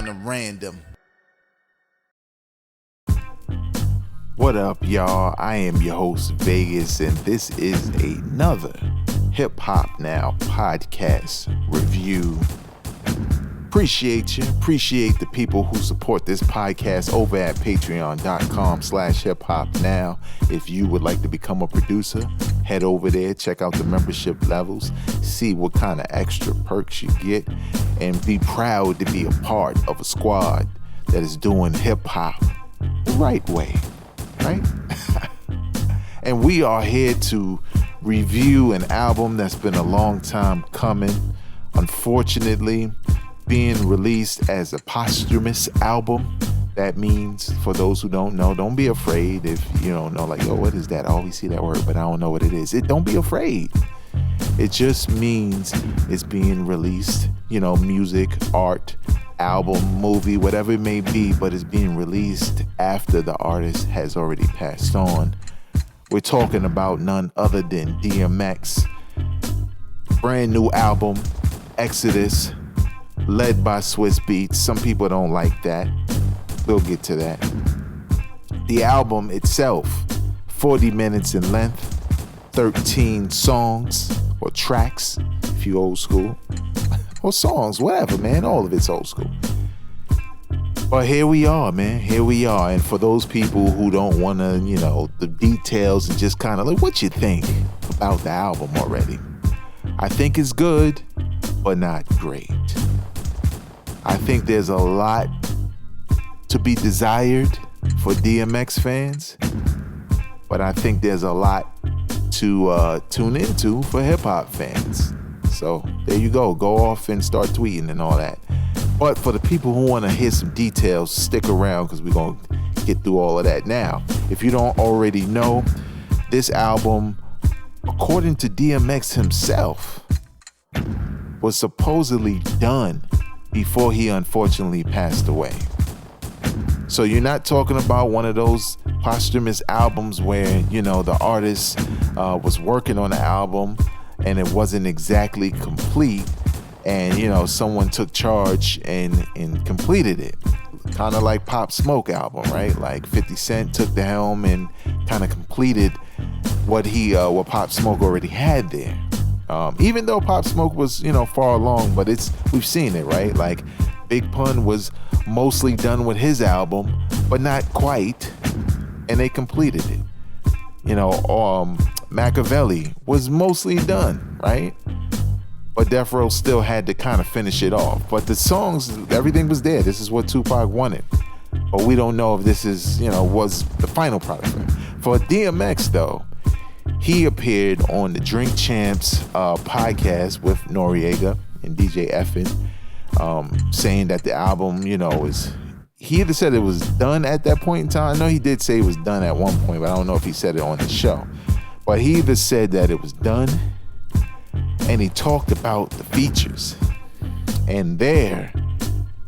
kind of random. What up, y'all? I am your host, Vegas, and this is another HipHopNow podcast review. Appreciate you. Appreciate the people who support this podcast over at patreon.com/hiphopnow. If you would like to become a producer, head over there, check out the membership levels, see what kind of extra perks you get, and be proud to be a part of a squad that is doing hip-hop the right way. Right? And we are here to review an album that's been a long time coming. Unfortunately, being released as a posthumous album. That means, for those who don't know, don't be afraid if you don't know, like, oh, what is that? I always see that word, but I don't know what it is. Don't be afraid. It just means it's being released, music, art, album, movie, whatever it may be, but it's being released after the artist has already passed on. We're talking about none other than DMX. Brand new album, Exodus, led by Swiss Beats. Some people don't like that. We'll get to that. The album itself, 40 minutes in length, 13 songs or tracks, if you old school. Or songs, whatever, man. All of it's old school. But here we are, man. Here we are. And for those people who don't want to, the details and just kind of like, what you think about the album already? I think it's good, but not great. I think there's a lot to be desired for DMX fans, but I think there's a lot to tune into for hip-hop fans. So there you go. Go off and start tweeting and all that. But for the people who want to hear some details, stick around because we're going to get through all of that now. If you don't already know, this album, according to DMX himself, was supposedly done before he unfortunately passed away. So you're not talking about one of those posthumous albums where, the artist was working on the album and it wasn't exactly complete, and someone took charge and completed it. Kind of like Pop Smoke album, right? Like 50 Cent took the helm and kind of completed what Pop Smoke already had there. Even though Pop Smoke was, far along, but we've seen it, right? Like Big Pun was mostly done with his album, but not quite, and they completed it. Machiavelli was mostly done, right? But Death Row still had to kind of finish it off. But the songs, everything was there. This is what Tupac wanted. But we don't know if this is, was the final product. For DMX, though, he appeared on the Drink Champs podcast with Noriega and DJ Effin, saying that the album, he either said it was done at that point in time. I know he did say it was done at one point, but I don't know if he said it on the show. But he either said that it was done, and he talked about the features. And therein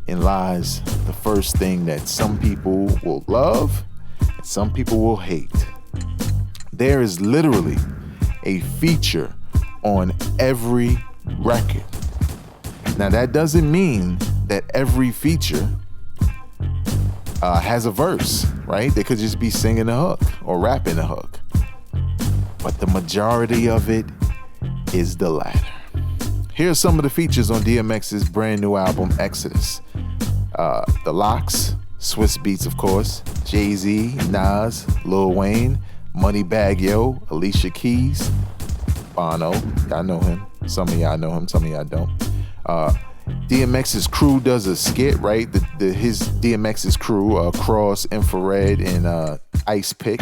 lies the first thing that some people will love and some people will hate. There is literally a feature on every record. Now that doesn't mean that every feature has a verse, right? They could just be singing a hook or rapping a hook. But the majority of it is the latter. Here are some of the features on DMX's brand new album, Exodus. The Lox, Swiss Beats, of course, Jay-Z, Nas, Lil Wayne, Moneybagg Yo, Alicia Keys, Bono. Y'all know him. Some of y'all know him, some of y'all don't. DMX's crew does a skit, right? His DMX's crew, Cross, Infrared, and Ice Pick.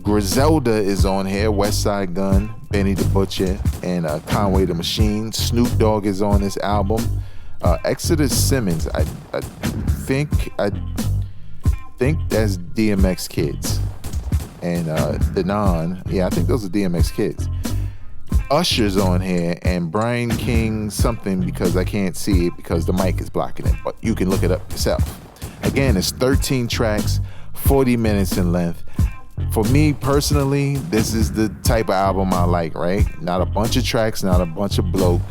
Griselda is on here, Westside Gun, Benny the Butcher, and Conway the Machine. Snoop Dogg is on this album. Exodus Simmons, I think that's DMX kids. And Denon, I think those are DMX kids. Usher's on here, and Brian King something, because I can't see it because the mic is blocking it, but you can look it up yourself. Again, it's 13 tracks, 40 minutes in length. For me personally, this is the type of album I like, right? Not a bunch of tracks, not a bunch of bloat.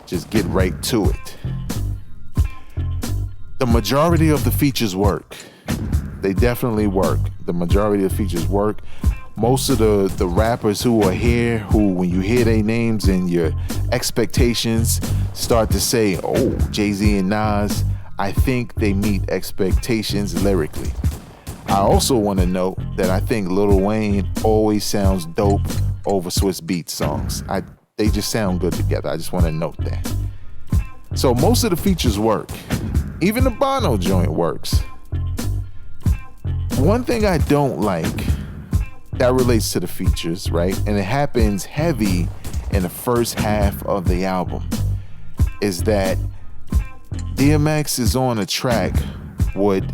Just get right to it. The majority of the features work. They definitely work. The majority of the features work. Most of the rappers who are here, who when you hear their names and your expectations start to say, oh, Jay-Z and Nas, I think they meet expectations lyrically. I also want to note that I think Lil Wayne always sounds dope over Swiss Beats songs. They just sound good together. I just want to note that. So most of the features work. Even the Bono joint works. One thing I don't like that relates to the features, right? And it happens heavy in the first half of the album, is that DMX is on a track with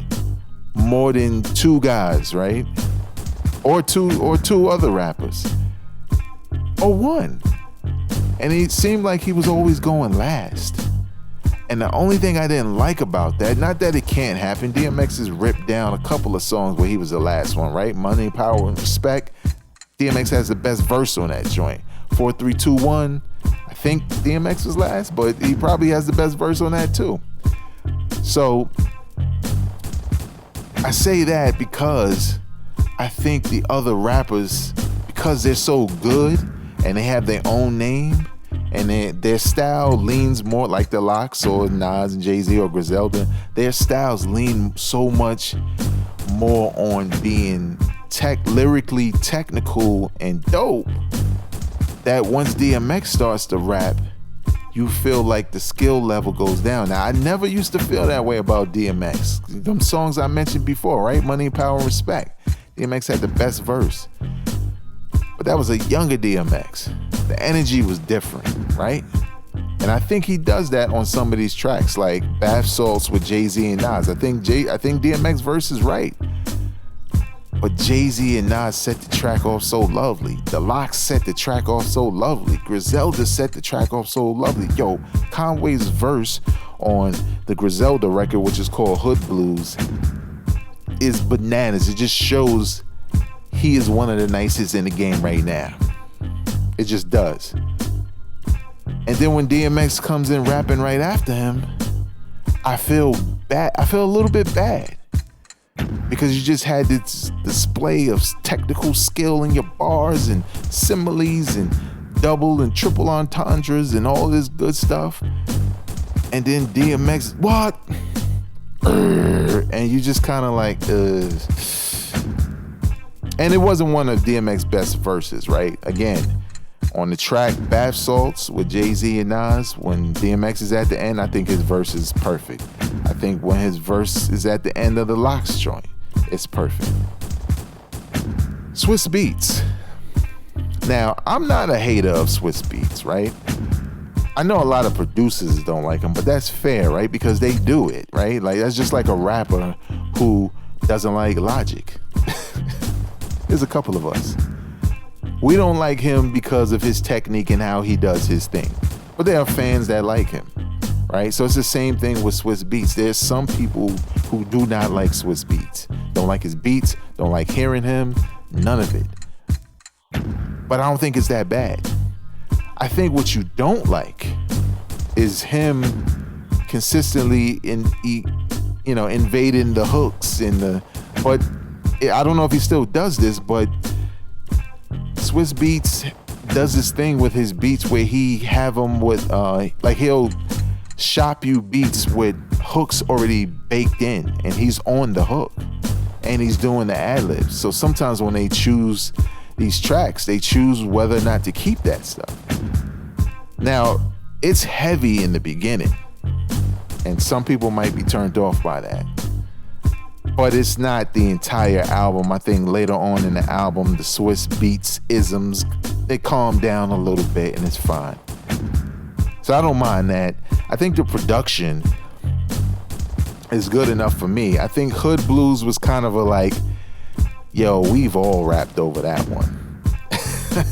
more than two guys, right? Or two other rappers. Or one. And it seemed like he was always going last. And the only thing I didn't like about that, not that it can't happen, DMX has ripped down a couple of songs where he was the last one, right? Money, Power, and Respect. DMX has the best verse on that joint. 4321, I think DMX was last, but he probably has the best verse on that too. So I say that because I think the other rappers, because they're so good and they have their own name, and their style leans more like the Lox or Nas and Jay-Z or Griselda. Their styles lean so much more on being lyrically technical and dope that once DMX starts to rap, you feel like the skill level goes down. Now, I never used to feel that way about DMX. Them songs I mentioned before, right? Money, Power, and Respect. DMX had the best verse. But that was a younger DMX. The energy was different, right? And I think he does that on some of these tracks, like Bath Salts with Jay-Z and Nas. I think DMX verse is right. But Jay-Z and Nas set the track off so lovely. The Lox set the track off so lovely. Griselda set the track off so lovely. Yo, Conway's verse on the Griselda record, which is called Hood Blues, is bananas. It just shows he is one of the nicest in the game right now. It just does. And then when DMX comes in rapping right after him, I feel bad. I feel a little bit bad. Because you just had this display of technical skill in your bars and similes and double and triple entendres and all this good stuff. And then DMX, what? And you just kind of like, And it wasn't one of DMX's best verses, right? Again, on the track Bath Salts with Jay-Z and Nas, when DMX is at the end, I think his verse is perfect. I think when his verse is at the end of the Lox joint, it's perfect. Swiss Beats. Now, I'm not a hater of Swiss Beats, right? I know a lot of producers don't like them, but that's fair, right? Because they do it, right? Like, that's just like a rapper who doesn't like Logic. There's a couple of us. We don't like him because of his technique and how he does his thing. But there are fans that like him, right? So it's the same thing with Swiss Beats. There's some people who do not like Swiss Beats. Don't like his beats, don't like hearing him, none of it. But I don't think it's that bad. I think what you don't like is him consistently invading the hooks but I don't know if he still does this, but Swiss Beats does this thing with his beats where he have them with he'll shop you beats with hooks already baked in, and he's on the hook and he's doing the ad-libs. So sometimes when they choose these tracks, they choose whether or not to keep that stuff. Now, it's heavy in the beginning, and some people might be turned off by that. But it's not the entire album. I think later on in the album, the Swiss Beats isms, they calm down a little bit and it's fine. So I don't mind that. I think the production is good enough for me. I think Hood Blues was kind of a like, yo, we've all rapped over that one.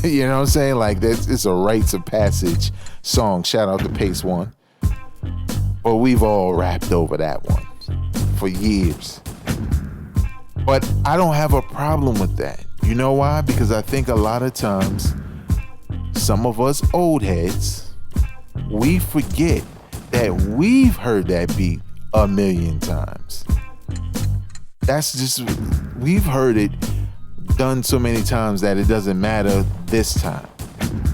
You know what I'm saying? Like, it's a rites of passage song. Shout out to Pace One. But we've all rapped over that one for years. But I don't have a problem with that. You know why? Because I think a lot of times, some of us old heads, we forget that we've heard that beat a million times. That's just, we've heard it done so many times that it doesn't matter this time.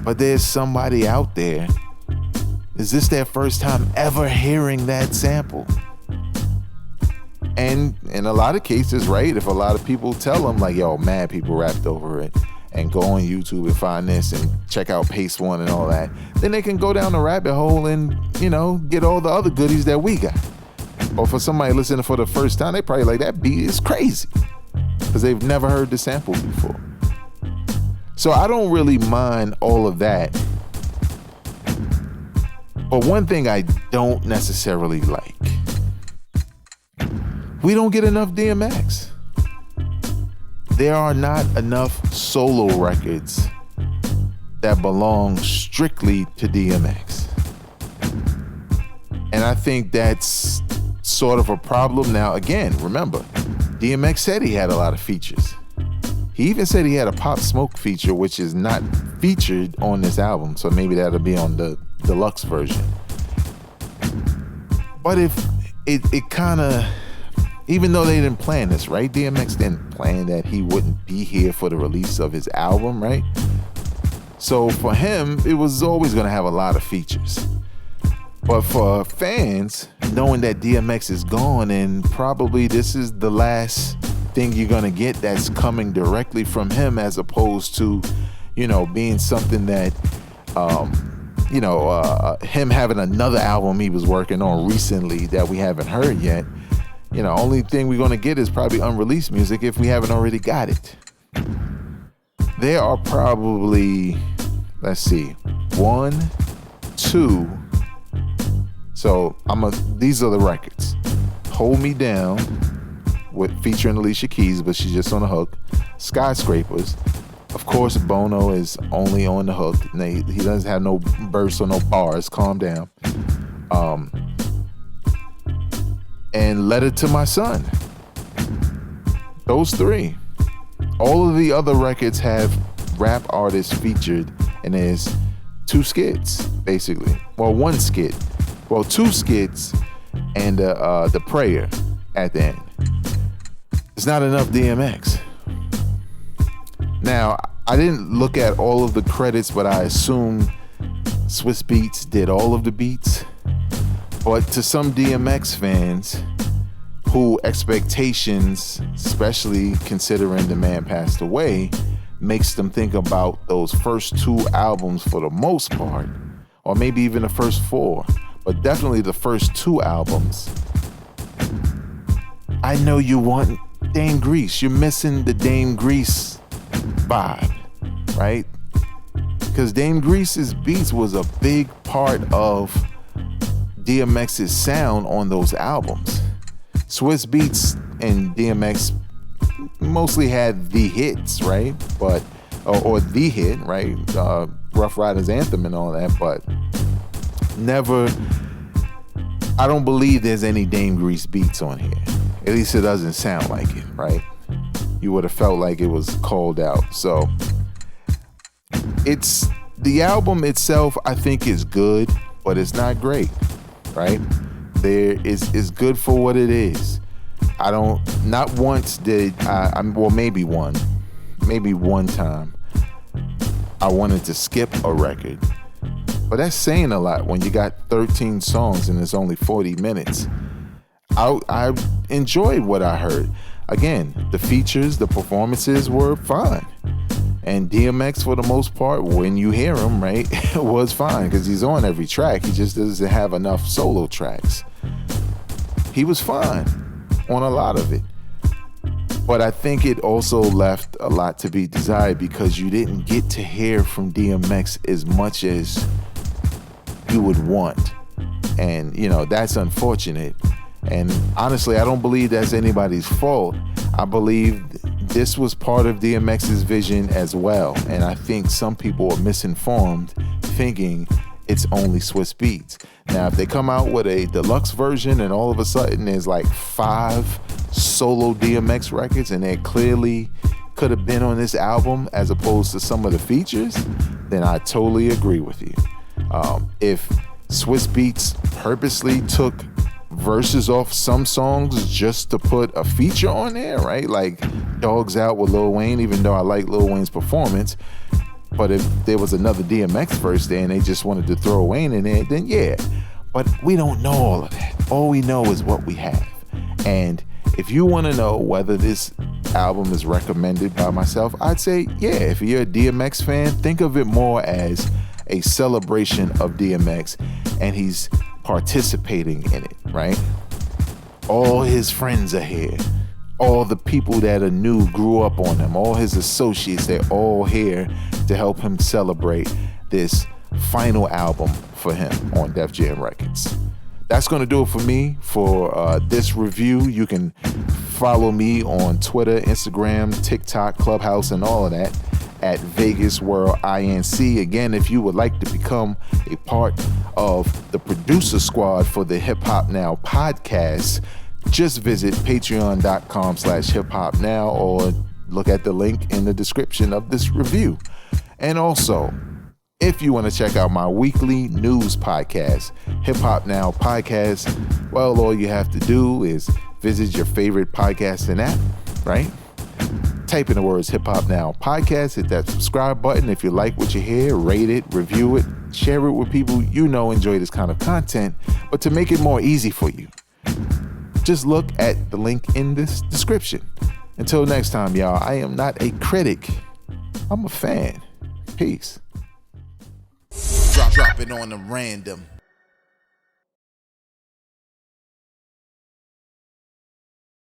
But there's somebody out there, is this their first time ever hearing that sample? And in a lot of cases, right, if a lot of people tell them like, yo, mad people rapped over it, and go on YouTube and find this and check out Pace One and all that, then they can go down the rabbit hole and, you know, get all the other goodies that we got. Or for somebody listening for the first time, they probably like, that beat is crazy, because they've never heard the sample before. So I don't really mind all of that. But one thing I don't necessarily like, we don't get enough DMX. There are not enough solo records that belong strictly to DMX. And I think that's sort of a problem. Now, again, remember, DMX said he had a lot of features. He even said he had a Pop Smoke feature, which is not featured on this album. So maybe that'll be on the deluxe version. But if it kind of, even though they didn't plan this, right? DMX didn't plan that he wouldn't be here for the release of his album, right? So for him, it was always going to have a lot of features. But for fans, knowing that DMX is gone and probably this is the last thing you're going to get that's coming directly from him, as opposed to, you know, being something that, him having another album he was working on recently that we haven't heard yet. You know, only thing we're going to get is probably unreleased music if we haven't already got it. There are probably, let's see, 1, 2. So these are the records. Hold Me Down, with featuring Alicia Keys, but she's just on the hook. Skyscrapers. Of course, Bono is only on the hook. He doesn't have no bursts or no bars. Calm down. And Letter to My Son. Those 3. All of the other records have rap artists featured, and there's 2 skits, basically. Well, 1 skit. Well, 2 skits and the prayer at the end. It's not enough DMX. Now, I didn't look at all of the credits, but I assume Swiss Beats did all of the beats. But to some DMX fans who expectations, especially considering the man passed away, makes them think about those first 2 albums for the most part, or maybe even the first 4, but definitely the first 2 albums. I know you want Dame Grease. You're missing the Dame Grease vibe, right? Because Dame Grease's beats was a big part of DMX's sound on those albums. Swiss Beats and DMX mostly had the hits, right? But or the hit, right? Rough Riders Anthem and all that, but never. I don't believe there's any Dame Grease beats on here. At least it doesn't sound like it, right? You would have felt like it was called out. So it's the album itself, I think, is good, but it's not great, right? It's good for what it is. Not once did well, maybe one time I wanted to skip a record. But that's saying a lot when you got 13 songs and it's only 40 minutes. I enjoyed what I heard. Again, the features, the performances were fine. And DMX, for the most part, when you hear him, right, was fine because he's on every track. He just doesn't have enough solo tracks. He was fine on a lot of it. But I think it also left a lot to be desired because you didn't get to hear from DMX as much as you would want. And, that's unfortunate. And honestly, I don't believe that's anybody's fault. I believe this was part of DMX's vision as well. And I think some people are misinformed thinking it's only Swiss Beats. Now, if they come out with a deluxe version and all of a sudden there's like 5 solo DMX records and they clearly could have been on this album as opposed to some of the features, then I totally agree with you. If Swiss Beats purposely took verses off some songs just to put a feature on there, right? Like Dogs Out with Lil Wayne, even though I like Lil Wayne's performance. But if there was another DMX verse there and they just wanted to throw Wayne in there, then yeah. But we don't know all of that. All we know is what we have. And if you want to know whether this album is recommended by myself, I'd say, yeah, if you're a DMX fan, think of it more as a celebration of DMX and he's participating in it, right? All his friends are here. All the people that are new grew up on him. All his associates, they're all here to help him celebrate this final album for him on Def Jam Records. That's going to do it for me for this review. You can follow me on Twitter, Instagram, TikTok, Clubhouse, and all of that at Vegas World INC. Again, if you would like to become a part of the producer squad for the Hip Hop Now podcast, just visit patreon.com/hiphopnow or look at the link in the description of this review. And also, if you want to check out my weekly news podcast, Hip Hop Now Podcast, well, all you have to do is visit your favorite podcasting app, right? Type in the words Hip Hop Now Podcast, hit that subscribe button. If you like what you hear, rate it, review it, share it with people you know enjoy this kind of content. But to make it more easy for you, just look at the link in this description. Until next time, y'all, I am not a critic. I'm a fan. Peace. Drop it on the random.